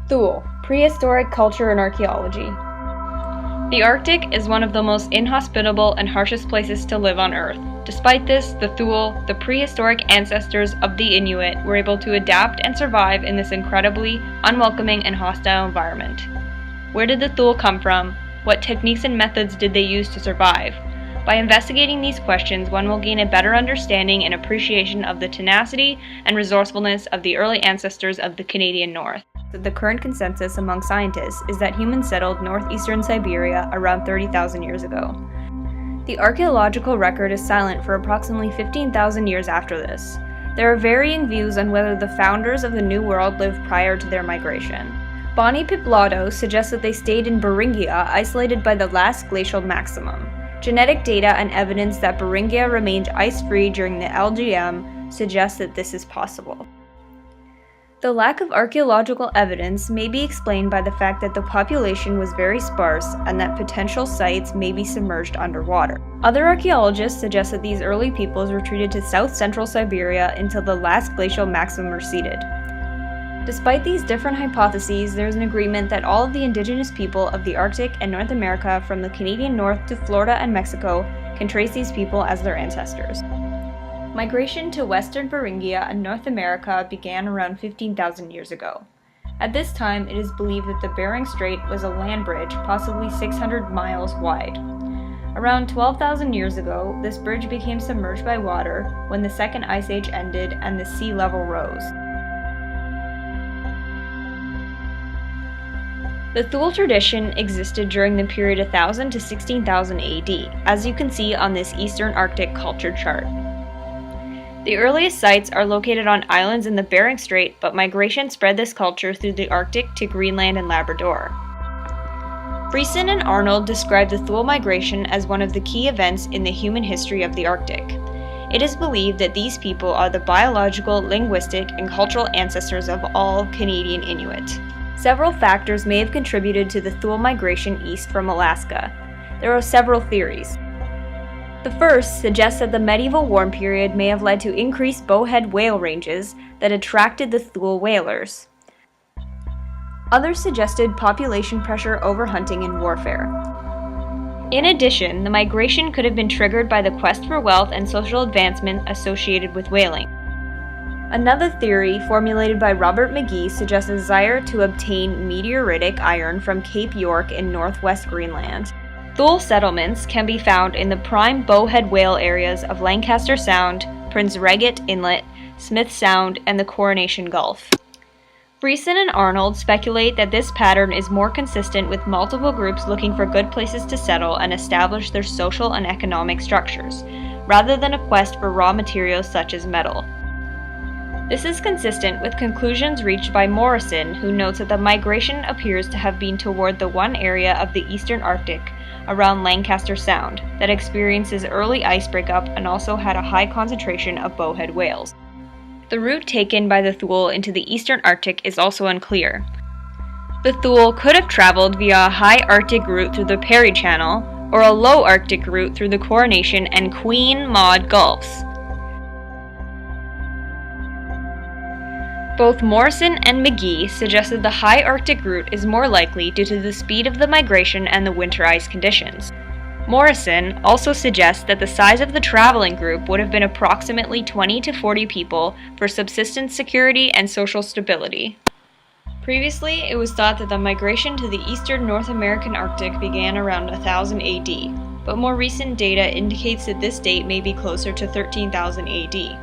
Thule, Prehistoric Culture and Archaeology. The Arctic is one of the most inhospitable and harshest places to live on Earth. Despite this, the Thule, the prehistoric ancestors of the Inuit, were able to adapt and survive in this incredibly unwelcoming and hostile environment. Where did the Thule come from? What techniques and methods did they use to survive? By investigating these questions, one will gain a better understanding and appreciation of the tenacity and resourcefulness of the early ancestors of the Canadian North. The current consensus among scientists is that humans settled northeastern Siberia around 30,000 years ago. The archaeological record is silent for approximately 15,000 years after this. There are varying views on whether the founders of the New World lived prior to their migration. Bonnie Piplado suggests that they stayed in Beringia, isolated by the last glacial maximum. Genetic data and evidence that Beringia remained ice-free during the LGM suggests that this is possible. The lack of archaeological evidence may be explained by the fact that the population was very sparse and that potential sites may be submerged underwater. Other archaeologists suggest that these early peoples retreated to south-central Siberia until the last glacial maximum receded. Despite these different hypotheses, there is an agreement that all of the indigenous people of the Arctic and North America from the Canadian North to Florida and Mexico can trace these people as their ancestors. Migration to western Beringia and North America began around 15,000 years ago. At this time, it is believed that the Bering Strait was a land bridge, possibly 600 miles wide. Around 12,000 years ago, this bridge became submerged by water when the Second Ice Age ended and the sea level rose. The Thule tradition existed during the period 1000 to 16,000 AD, as you can see on this Eastern Arctic culture chart. The earliest sites are located on islands in the Bering Strait, but migration spread this culture through the Arctic to Greenland and Labrador. Friesen and Arnold describe the Thule migration as one of the key events in the human history of the Arctic. It is believed that these people are the biological, linguistic, and cultural ancestors of all Canadian Inuit. Several factors may have contributed to the Thule migration east from Alaska. There are several theories. The first suggests that the medieval warm period may have led to increased bowhead whale ranges that attracted the Thule whalers. Others suggested population pressure, overhunting, and warfare. In addition, the migration could have been triggered by the quest for wealth and social advancement associated with whaling. Another theory, formulated by Robert McGee, suggests a desire to obtain meteoritic iron from Cape York in northwest Greenland. Thule settlements can be found in the prime bowhead whale areas of Lancaster Sound, Prince Régent Inlet, Smith Sound, and the Coronation Gulf. Friesen and Arnold speculate that this pattern is more consistent with multiple groups looking for good places to settle and establish their social and economic structures, rather than a quest for raw materials such as metal. This is consistent with conclusions reached by Morrison, who notes that the migration appears to have been toward the one area of the eastern Arctic around Lancaster Sound that experiences early ice breakup and also had a high concentration of bowhead whales. The route taken by the Thule into the eastern Arctic is also unclear. The Thule could have traveled via a high Arctic route through the Parry Channel or a low Arctic route through the Coronation and Queen Maud Gulfs. Both Morrison and McGee suggested the high Arctic route is more likely due to the speed of the migration and the winter ice conditions. Morrison also suggests that the size of the traveling group would have been approximately 20 to 40 people for subsistence security and social stability. Previously, it was thought that the migration to the eastern North American Arctic began around 1000 AD, but more recent data indicates that this date may be closer to 13,000 AD.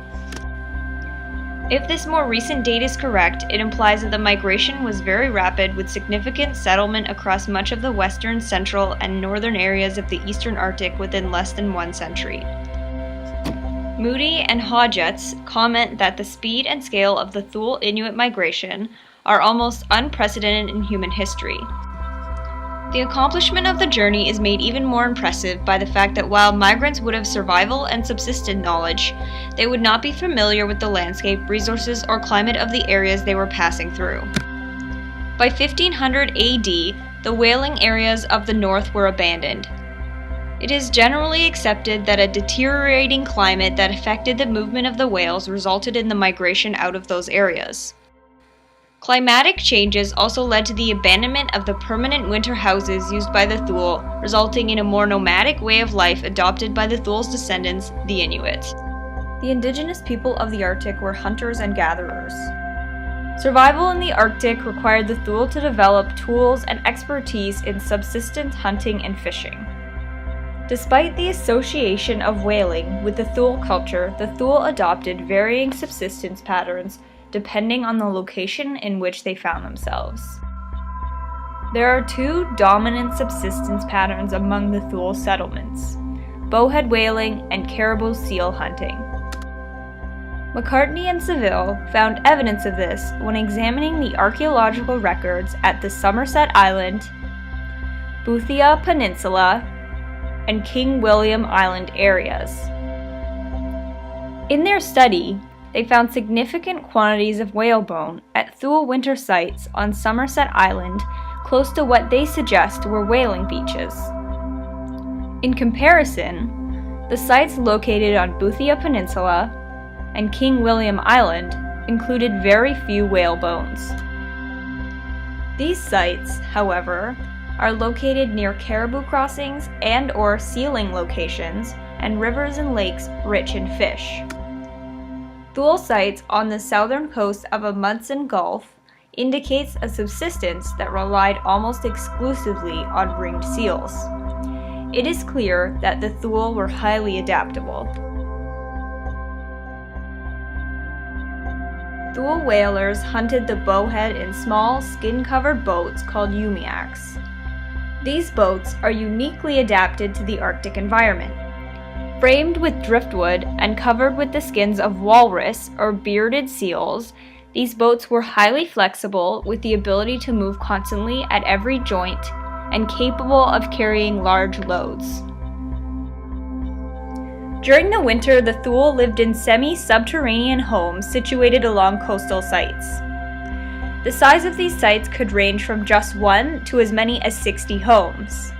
If this more recent date is correct, it implies that the migration was very rapid with significant settlement across much of the western, central, and northern areas of the eastern Arctic within less than 1 century. Moody and Hodgetts comment that the speed and scale of the Thule Inuit migration are almost unprecedented in human history. The accomplishment of the journey is made even more impressive by the fact that while migrants would have survival and subsistence knowledge, they would not be familiar with the landscape, resources, or climate of the areas they were passing through. By 1500 AD, the whaling areas of the north were abandoned. It is generally accepted that a deteriorating climate that affected the movement of the whales resulted in the migration out of those areas. Climatic changes also led to the abandonment of the permanent winter houses used by the Thule, resulting in a more nomadic way of life adopted by the Thule's descendants, the Inuit. The indigenous people of the Arctic were hunters and gatherers. Survival in the Arctic required the Thule to develop tools and expertise in subsistence hunting and fishing. Despite the association of whaling with the Thule culture, the Thule adopted varying subsistence patterns depending on the location in which they found themselves. There are two dominant subsistence patterns among the Thule settlements: bowhead whaling and caribou seal hunting. McCartney and Seville found evidence of this when examining the archaeological records at the Somerset Island, Boothia Peninsula, and King William Island areas. In their study, they found significant quantities of whalebone at Thule winter sites on Somerset Island, close to what they suggest were whaling beaches. In comparison, the sites located on Boothia Peninsula and King William Island included very few whale bones. These sites, however, are located near caribou crossings and/or sealing locations and rivers and lakes rich in fish. Thule sites on the southern coast of Amundsen Gulf indicates a subsistence that relied almost exclusively on ringed seals. It is clear that the Thule were highly adaptable. Thule whalers hunted the bowhead in small, skin-covered boats called umiaks. These boats are uniquely adapted to the Arctic environment. Framed with driftwood and covered with the skins of walrus or bearded seals, these boats were highly flexible with the ability to move constantly at every joint and capable of carrying large loads. During the winter, the Thule lived in semi-subterranean homes situated along coastal sites. The size of these sites could range from just 1 to as many as 60 homes.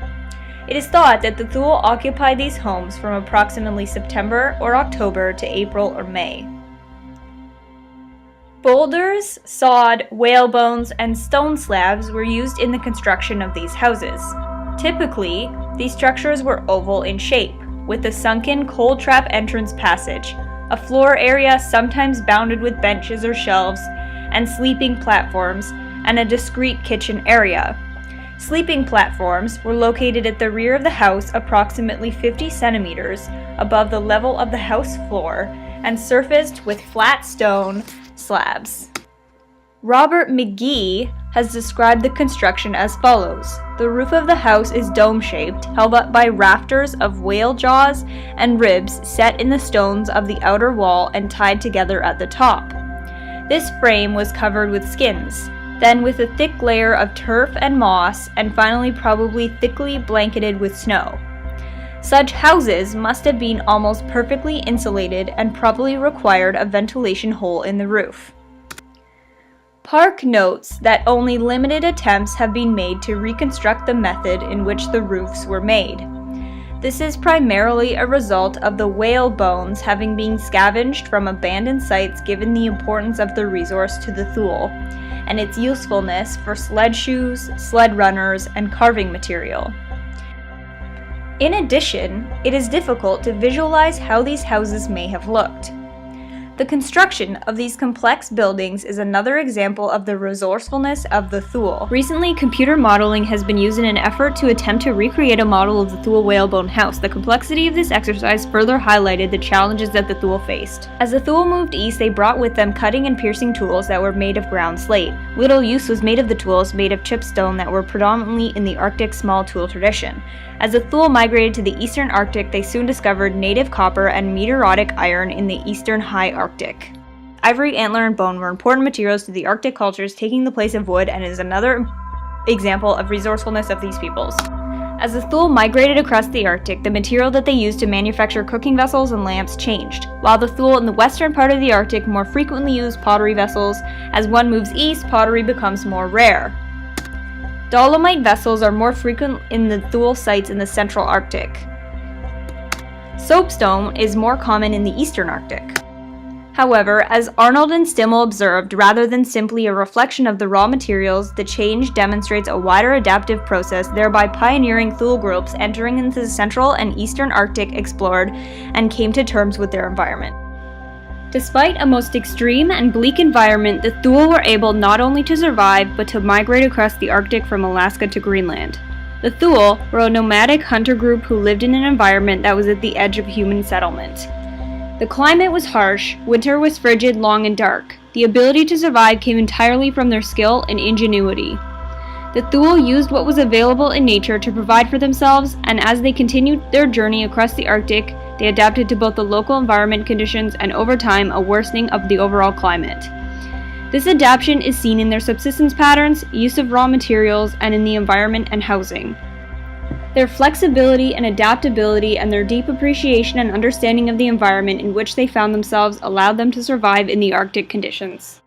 It is thought that the Thule occupied these homes from approximately September or October to April or May. Boulders, sod, whalebones, and stone slabs were used in the construction of these houses. Typically, these structures were oval in shape, with a sunken coal trap entrance passage, a floor area sometimes bounded with benches or shelves, and sleeping platforms, and a discrete kitchen area. Sleeping platforms were located at the rear of the house approximately 50 centimeters above the level of the house floor and surfaced with flat stone slabs. Robert McGee has described the construction as follows. The roof of the house is dome-shaped, held up by rafters of whale jaws and ribs set in the stones of the outer wall and tied together at the top. This frame was covered with skins, then with a thick layer of turf and moss, and finally probably thickly blanketed with snow. Such houses must have been almost perfectly insulated and probably required a ventilation hole in the roof. Park notes that only limited attempts have been made to reconstruct the method in which the roofs were made. This is primarily a result of the whale bones having been scavenged from abandoned sites given the importance of the resource to the Thule, and its usefulness for sled shoes, sled runners, and carving material. In addition, it is difficult to visualize how these houses may have looked. The construction of these complex buildings is another example of the resourcefulness of the Thule. Recently, computer modeling has been used in an effort to attempt to recreate a model of the Thule whalebone house. The complexity of this exercise further highlighted the challenges that the Thule faced. As the Thule moved east, they brought with them cutting and piercing tools that were made of ground slate. Little use was made of the tools made of chipstone that were predominantly in the Arctic small tool tradition. As the Thule migrated to the eastern Arctic, they soon discovered native copper and meteoritic iron in the eastern high Arctic. Ivory, antler, and bone were important materials to the Arctic cultures, taking the place of wood, and is another example of resourcefulness of these peoples. As the Thule migrated across the Arctic, the material that they used to manufacture cooking vessels and lamps changed. While the Thule in the western part of the Arctic more frequently used pottery vessels, as one moves east, pottery becomes more rare. Dolomite vessels are more frequent in the Thule sites in the central Arctic. Soapstone is more common in the eastern Arctic. However, as Arnold and Stimmel observed, rather than simply a reflection of the raw materials, the change demonstrates a wider adaptive process, thereby pioneering Thule groups entering into the Central and Eastern Arctic explored and came to terms with their environment. Despite a most extreme and bleak environment, the Thule were able not only to survive, but to migrate across the Arctic from Alaska to Greenland. The Thule were a nomadic hunter group who lived in an environment that was at the edge of human settlement. The climate was harsh, winter was frigid, long, and dark. The ability to survive came entirely from their skill and ingenuity. The Thule used what was available in nature to provide for themselves, and as they continued their journey across the Arctic, they adapted to both the local environment conditions and, over time, a worsening of the overall climate. This adaptation is seen in their subsistence patterns, use of raw materials, and in the environment and housing. Their flexibility and adaptability and their deep appreciation and understanding of the environment in which they found themselves allowed them to survive in the Arctic conditions.